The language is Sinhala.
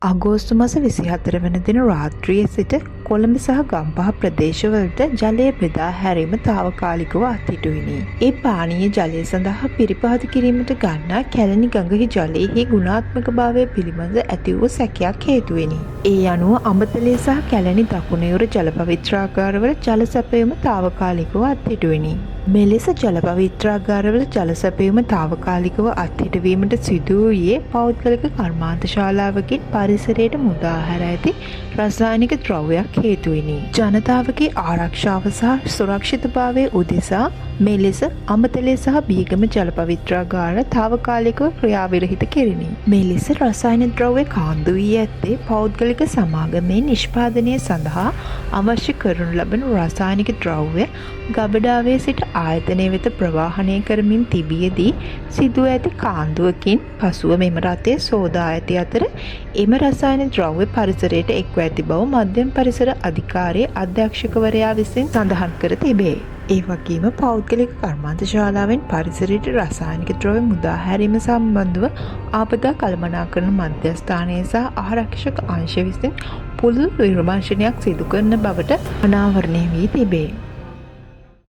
අගෝස්තු මාස 24 වන දින රාත්‍රියේ සිට කොළඹ සහ ගම්පහ ප්‍රදේශවලට ජලය බෙදා හැරීම తాවකාලිකව අත්හිටුවිනි. ඒ පානීය ජලය සඳහා පිරිපහද කිරීමට ගන්නා කැලණි ගඟෙහි ජලයෙහි ගුණාත්මක භාවය පිළිබඳ ඇති වූ සැකයක් හේතුවෙනි. ඒ අනුව අඹතලේ සහ කැලණි දකුණේුර ජල පවිත්‍රාගාරවල ජල සැපයීම తాවකාලිකව අත්හිටුවිනි. මෙලෙස ජල පවිත්‍රාගාරවල ජල සැපයීම తాවකාලිකව අත්හිටුවීමට සිදු වූයේ පෞද්ගලික කර්මාන්තශාලාවකින් පරිසරයට මුදා හැර ඇති රසායනික ද්‍රව්‍යයක් හේතුවෙනි. ජනතාවගේ ආරක්ෂාව සහ සුරක්ෂිතභාවය උදෙසා මෙලෙස අඹතලේ සහ බීගම ජල පවිත්‍රාගාර తాවකාලිකව ක්‍රියාවිරහිත කෙරිණි. මෙලෙස රසායන ද්‍රව්‍ය කාන්දු වී ඇත්තේ පෞද්ගලික සමාගමේ නිෂ්පාදනය සඳහා අවශ්‍ය කරනු ලබන රසායනික ද්‍රව්‍ය ගබඩාවේ සිට ආයතනය වෙත ප්‍රවාහනය කරමින් තිබියදී සිදුව ඇති කාන්දුවකින් පසුව මෙම රථය සෝදා ඇති අතර එම රසායන ද්‍රව්‍ය පරිසරයට එක්ව ඇති බව මධ්‍යම පරිසර අධිකාරියේ අධ්‍යක්ෂකවරයා විසින් සඳහන් කර තිබේ. ඒ වගේම පෞද්ගලික කර්මාන්තශාලාවෙන් පරිසරයට රසායනික ද්‍රව්‍ය මුදා හැරීම සම්බන්ධව ආපදා කළමනාකරණ මධ්‍යස්ථානය සහ ආරක්ෂක අංශ විසින් පුළුල් විමර්ශනයක් සිදු කරන බවට අනාවරණය වී තිබේ.